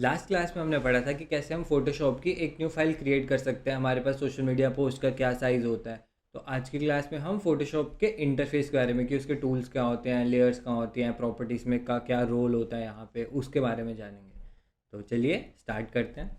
Last class में हमने पढ़ा था कि कैसे हम फोटोशॉप की एक न्यू फाइल क्रिएट कर सकते हैं, हमारे पास सोशल मीडिया पोस्ट का क्या साइज़ होता है। तो आज की क्लास में हम फोटोशॉप के इंटरफेस के बारे में, कि उसके टूल्स क्या होते हैं, लेयर्स कहाँ होती हैं, प्रॉपर्टीज़ में का क्या रोल होता है यहाँ पे, उसके बारे में जानेंगे। तो चलिए स्टार्ट करते हैं।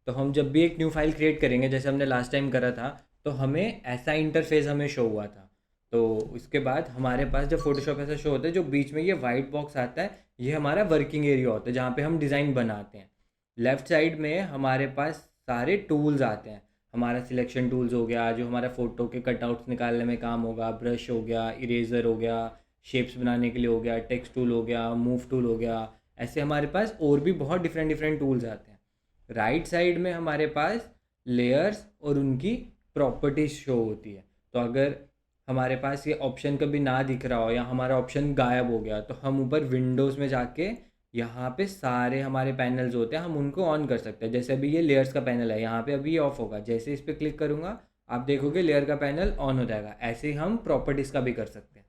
तो हम जब भी एक न्यू फाइल क्रिएट करेंगे, जैसे हमने लास्ट टाइम करा था, तो हमें ऐसा इंटरफेस हमें शो हुआ था। तो उसके बाद हमारे पास जब फोटोशॉप ऐसा शो होता है, जो बीच में ये वाइट बॉक्स आता है, ये हमारा वर्किंग एरिया होता है जहाँ पे हम डिज़ाइन बनाते हैं। लेफ़्ट साइड में हमारे पास सारे टूल्स आते हैं। हमारा सिलेक्शन टूल्स हो गया, जो हमारा फ़ोटो के कटआउट्स निकालने में काम होगा, ब्रश हो गया, इरेज़र हो गया, शेप्स बनाने के लिए हो गया, टेक्स्ट टूल हो गया, मूव टूल हो गया। ऐसे हमारे पास और भी बहुत डिफरेंट डिफरेंट टूल्स आते हैं। राइट साइड में हमारे पास लेयर्स और उनकी प्रॉपर्टीज शो होती है। तो अगर हमारे पास ये ऑप्शन कभी ना दिख रहा हो या हमारा ऑप्शन गायब हो गया, तो हम ऊपर विंडोज़ में जाके यहाँ पे सारे हमारे पैनल्स होते हैं, हम उनको ऑन कर सकते हैं। जैसे अभी ये लेयर्स का पैनल है, यहाँ पे अभी ये ऑफ होगा, जैसे इस पर क्लिक करूँगा आप देखोगे लेयर का पैनल ऑन हो जाएगा। ऐसे ही हम प्रॉपर्टीज़ का भी कर सकते हैं।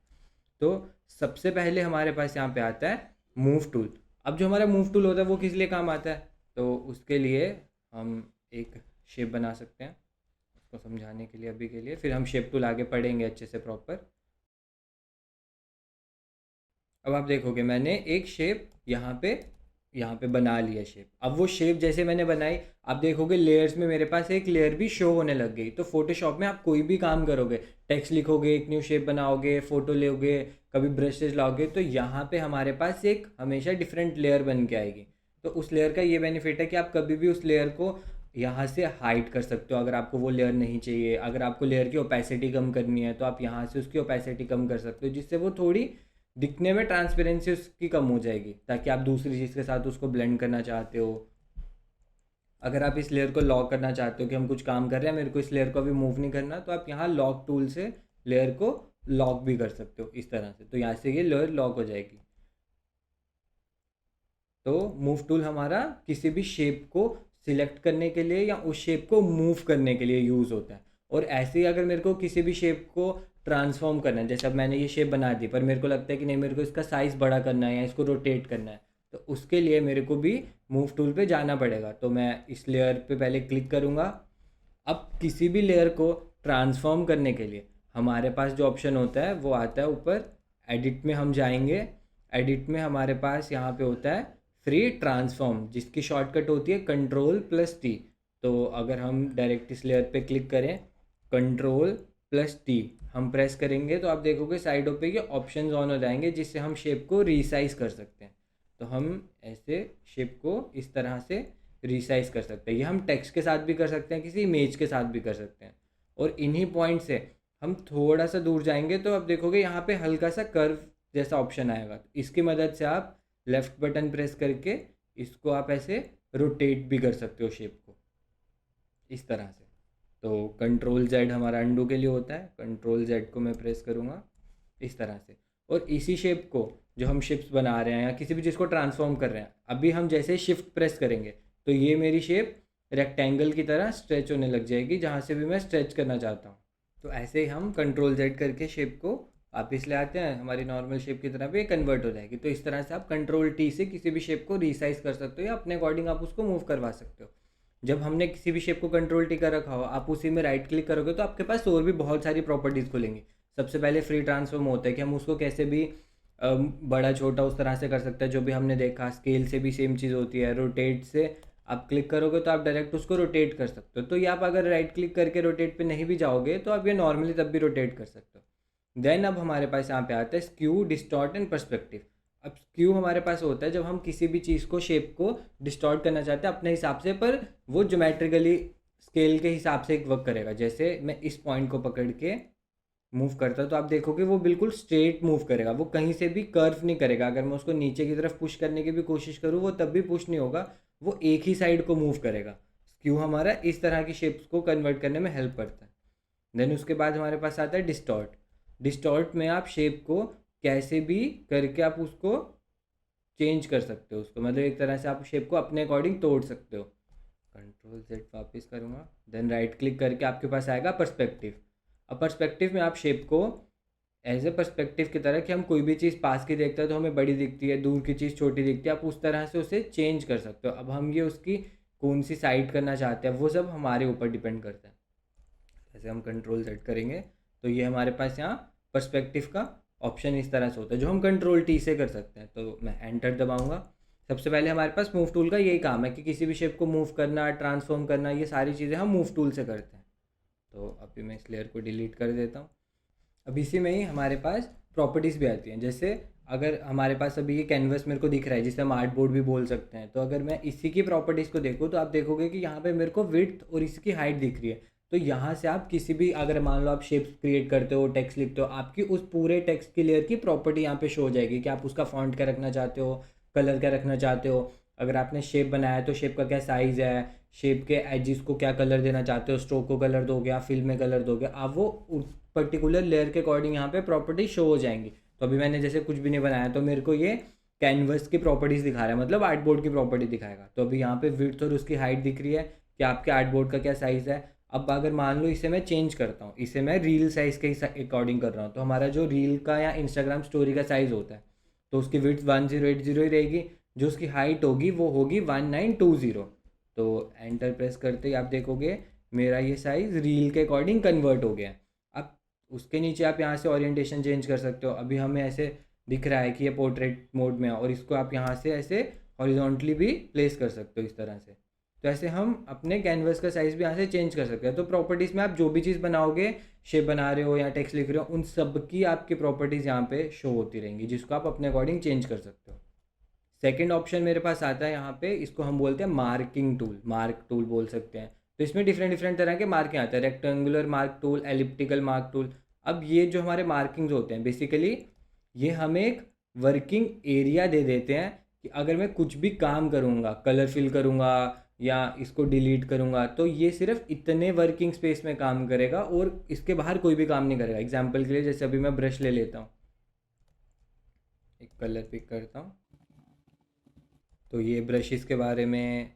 तो सबसे पहले हमारे पास यहाँ पे आता है मूव टूल। अब जो हमारा मूव टूल होता है वो किस लिए काम आता है, तो उसके लिए हम एक शेप बना सकते हैं। उसको समझाने के लिए अभी के लिए, फिर हम शेप टूल आगे पढ़ेंगे अच्छे से प्रॉपर। अब आप देखोगे मैंने एक शेप यहाँ पे बना लिया शेप। अब वो शेप जैसे मैंने बनाई, आप देखोगे लेयर्स में मेरे पास एक लेयर भी शो होने लग गई। तो फोटोशॉप में आप कोई भी काम करोगे, टेक्स्ट लिखोगे, एक न्यू शेप बनाओगे, फ़ोटो लोगे, कभी ब्रशेज लाओगे, तो यहाँ पे हमारे पास एक हमेशा डिफरेंट लेयर बन के आएगी। तो उस लेयर का ये बेनिफिट है कि आप कभी भी उस लेयर को यहाँ से हाइड कर सकते हो। अगर आपको वो लेयर नहीं चाहिए, अगर आपको लेयर की ओपेसिटी कम करनी है, तो आप यहाँ से उसकी ओपेसिटी कम कर सकते हो, जिससे वो थोड़ी दिखने में ट्रांसपेरेंसी उसकी कम हो जाएगी, ताकि आप दूसरी चीज़ के साथ उसको ब्लेंड करना चाहते हो। अगर आप इस लेयर को लॉक करना चाहते हो कि हम कुछ काम कर रहे हैं, मेरे को इस लेयर को अभी मूव नहीं करना, तो आप यहाँ लॉक टूल से लेयर को लॉक भी कर सकते हो इस तरह से। तो यहाँ से ये लेयर लॉक हो जाएगी। तो मूव टूल हमारा किसी भी शेप को सिलेक्ट करने के लिए या उस शेप को मूव करने के लिए यूज़ होता है। और ऐसे ही अगर मेरे को किसी भी शेप को ट्रांसफॉर्म करना है, जैसे अब मैंने ये शेप बना दी, पर मेरे को लगता है कि नहीं, मेरे को इसका साइज़ बड़ा करना है या इसको रोटेट करना है, तो उसके लिए मेरे को भी मूव टूल पे जाना पड़ेगा। तो मैं इस लेयर पे पहले क्लिक करूँगा। अब किसी भी लेयर को ट्रांसफॉर्म करने के लिए हमारे पास जो ऑप्शन होता है वो आता है ऊपर एडिट में। हम जाएंगे, एडिट में हमारे पास यहाँ पे होता है फ्री ट्रांसफॉर्म, जिसकी शॉर्टकट होती है कंट्रोल+T। तो अगर हम डायरेक्ट इस लेयर पे क्लिक करें, कंट्रोल+T हम प्रेस करेंगे, तो आप देखोगे साइडों पे ये ऑप्शंस ऑन हो जाएंगे, जिससे हम शेप को रीसाइज कर सकते हैं। तो हम ऐसे शेप को इस तरह से रिसाइज कर सकते हैं। ये हम टेक्स्ट के साथ भी कर सकते हैं, किसी इमेज के साथ भी कर सकते हैं। और इन्हीं पॉइंट से हम थोड़ा सा दूर जाएंगे, तो अब देखोगे यहाँ पे हल्का सा कर्व जैसा ऑप्शन आएगा। तो इसकी मदद से आप लेफ़्ट बटन प्रेस करके इसको आप ऐसे रोटेट भी कर सकते हो शेप को इस तरह से। तो कंट्रोल Z हमारा अंडू के लिए होता है, कंट्रोल Z को मैं प्रेस करूँगा इस तरह से। और इसी शेप को, जो हम शिप्स बना रहे हैं या किसी भी चीज़ को ट्रांसफॉर्म कर रहे हैं, अभी हम जैसे शिफ्ट प्रेस करेंगे तो ये मेरी शेप रेक्टेंगल की तरह स्ट्रेच होने लग जाएगी, जहाँ से भी मैं स्ट्रेच करना चाहता हूँ। तो ऐसे ही हम कंट्रोल Z करके शेप को वापस ले आते हैं, हमारी नॉर्मल शेप की तरह भी कन्वर्ट हो जाएगी। तो इस तरह से आप कंट्रोल+T से किसी भी शेप को रिसाइज कर सकते हो या अपने अकॉर्डिंग आप उसको मूव करवा सकते हो। जब हमने किसी भी शेप को कंट्रोल+T कर रखा हो, आप उसी में राइट क्लिक करोगे तो आपके पास और भी बहुत सारी प्रॉपर्टीज़ खुलेंगी। सबसे पहले फ्री ट्रांसफॉर्म होता है कि हम उसको कैसे भी बड़ा छोटा उस तरह से कर सकते हैं, जो भी हमने देखा। स्केल से भी सेम चीज़ होती है। रोटेट से आप क्लिक करोगे तो आप डायरेक्ट उसको रोटेट कर सकते हो। तो ये आप अगर राइट क्लिक करके रोटेट पे नहीं भी जाओगे, तो आप ये नॉर्मली तब भी रोटेट कर सकते हो। देन अब हमारे पास यहाँ पे आता है स्क्यू, डिस्टॉर्ट एंड पर्सपेक्टिव। अब स्क्यू हमारे पास होता है जब हम किसी भी चीज़ को, शेप को डिस्टॉर्ट करना चाहते हैं अपने हिसाब से, पर वो ज्योमेट्रिकली स्केल के हिसाब से एक वर्क करेगा। जैसे मैं इस पॉइंट को पकड़ के मूव करता तो आप देखोगे वो बिल्कुल स्ट्रेट मूव करेगा, वो कहीं से भी कर्व नहीं करेगा। अगर मैं उसको नीचे की तरफ पुश करने की भी कोशिश करूँ, वो तब भी पुश नहीं होगा, वो एक ही साइड को मूव करेगा। स्क्यू हमारा इस तरह की शेप्स को कन्वर्ट करने में हेल्प करता है। देन उसके बाद हमारे पास आता है डिस्टॉर्ट। डिस्टॉर्ट में आप शेप को कैसे भी करके आप उसको चेंज कर सकते हो, उसको मतलब एक तरह से आप शेप को अपने अकॉर्डिंग तोड़ सकते हो। कंट्रोल Z वापस करूँगा, देन राइट क्लिक करके आपके पास आएगा पर्सपेक्टिव। अब पर्सपेक्टिव में आप शेप को एज ए पर्सपेक्टिव की तरह कि हम कोई भी चीज़ पास की देखते हैं तो हमें बड़ी दिखती है, दूर की चीज़ छोटी दिखती है, आप उस तरह से उसे चेंज कर सकते हो। अब हम ये उसकी कौन सी साइड करना चाहते हैं वो सब हमारे ऊपर डिपेंड करता है। जैसे हम कंट्रोल सेट करेंगे तो ये हमारे पास यहाँ पर्सपेक्टिव का ऑप्शन इस तरह से होता है जो हम कंट्रोल टी से कर सकते हैं। तो मैं एंटर दबाऊंगा। सबसे पहले हमारे पास मूव टूल का यही काम है कि किसी भी शेप को मूव करना, ट्रांसफॉर्म करना, ये सारी चीज़ें हम मूव टूल से करते हैं। तो अभी मैं इस लेयर को डिलीट कर देता हूँ। अब इसी में ही हमारे पास प्रॉपर्टीज़ भी आती हैं। जैसे अगर हमारे पास अभी ये कैनवस मेरे को दिख रहा है जिसे हम आर्ट बोर्ड भी बोल सकते हैं, तो अगर मैं इसी की प्रॉपर्टीज़ को देखूँ तो आप देखोगे कि यहाँ पे मेरे को विड्थ और इसकी हाइट दिख रही है। तो यहाँ से आप किसी भी, अगर मान लो आप शेप्स क्रिएट करते हो, टेक्स्ट लिखते हो, आपकी उस पूरे टेक्स्ट की लेयर की प्रॉपर्टी यहाँ पे शो हो जाएगी कि आप उसका फॉन्ट क्या रखना चाहते हो, कलर क्या रखना चाहते हो। अगर आपने शेप बनाया है तो शेप का क्या साइज़ है, शेप के एजिस को क्या कलर देना चाहते हो, स्ट्रोक को कलर दोगे, आप फिल में कलर दोगे, आप वो पर्टिकुलर लेयर के अकॉर्डिंग यहाँ पे प्रॉपर्टी शो हो जाएंगी। तो अभी मैंने जैसे कुछ भी नहीं बनाया तो मेरे को ये कैनवस की प्रॉपर्टीज़ दिखा रहा है, मतलब आर्ट बोर्ड की प्रॉपर्टी दिखाएगा। तो अभी यहाँ पे विड्थ और उसकी हाइट दिख रही है कि आपके आर्ट बोर्ड का क्या साइज़ है। अब अगर मान लो इसे मैं चेंज करता हूँ, इसे मैं रील साइज़ के अकॉर्डिंग कर रहा हूँ, तो हमारा जो रील का या इंस्टाग्राम स्टोरी का साइज़ होता है तो उसकी विड्थ 1080 ही रहेगी, जो उसकी हाइट होगी वो होगी 1920। तो एंटर प्रेस करते ही आप देखोगे मेरा ये साइज़ रील के अकॉर्डिंग कन्वर्ट हो गया है। अब उसके नीचे आप यहाँ से ओरिएंटेशन चेंज कर सकते हो। अभी हमें ऐसे दिख रहा है कि ये पोर्ट्रेट मोड में है और इसको आप यहाँ से ऐसे हॉरिजॉन्टली भी प्लेस कर सकते हो इस तरह से। तो ऐसे हम अपने कैनवस का साइज़ भी यहाँ से चेंज कर सकते हैं। तो प्रॉपर्टीज़ में आप जो भी चीज़ बनाओगे, शेप बना रहे हो या टेक्स्ट लिख रहे हो, उन सब की आपकी प्रॉपर्टीज़ यहाँ पे शो होती रहेंगी जिसको आप अपने अकॉर्डिंग चेंज कर सकते हो। सेकंड ऑप्शन मेरे पास आता है यहाँ पे, इसको हम बोलते हैं मार्किंग टूल, मार्क टूल बोल सकते हैं। तो इसमें डिफरेंट डिफरेंट तरह के मार्किंग आते हैं, rectangular mark tool, elliptical mark tool. अब ये जो हमारे मार्किंग्स होते हैं बेसिकली ये हमें एक वर्किंग एरिया दे देते हैं कि अगर मैं कुछ भी काम करूँगा, कलर फिल करूँगा या इसको डिलीट करूँगा, तो ये सिर्फ इतने वर्किंग स्पेस में काम करेगा और इसके बाहर कोई भी काम नहीं करेगा। एग्जाम्पल के लिए जैसे अभी मैं ब्रश ले लेता हूँ, एक कलर पिक करता हूँ, तो ये ब्रशेस के बारे में,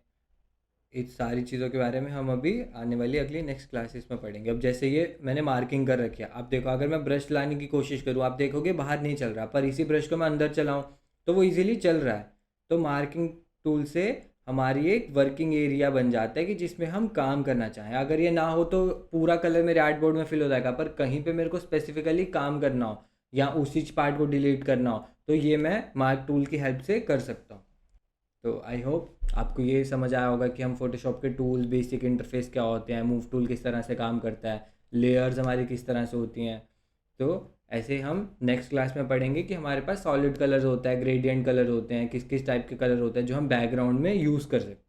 इस सारी चीज़ों के बारे में हम अभी आने वाली अगली नेक्स्ट क्लासेस में पढ़ेंगे। अब जैसे ये मैंने मार्किंग कर रखी है, आप देखो अगर मैं ब्रश लाने की कोशिश करूँ आप देखोगे बाहर नहीं चल रहा, पर इसी ब्रश को मैं अंदर चलाऊँ तो वो इजीली चल रहा है। तो मार्किंग टूल से हमारी एक वर्किंग एरिया बन जाता है कि जिसमें हम काम करना चाहें। अगर ये ना हो तो पूरा कलर मेरे आर्ट बोर्ड में फिल हो जाएगा, पर कहीं पे मेरे को स्पेसिफिकली काम करना हो या उसी पार्ट को डिलीट करना हो तो ये मैं मार्क टूल की हेल्प से कर सकता हूँ। तो आई होप आपको ये समझ आया होगा कि हम फोटोशॉप के टूल, बेसिक इंटरफेस क्या होते हैं, मूव टूल किस तरह से काम करता है, लेयर्स हमारी किस तरह से होती हैं। तो ऐसे हम नेक्स्ट क्लास में पढ़ेंगे कि हमारे पास सॉलिड कलर्स होता है, ग्रेडियंट कलर होते हैं, किस किस टाइप के कलर होते हैं जो हम बैकग्राउंड में यूज़ कर सकते हैं।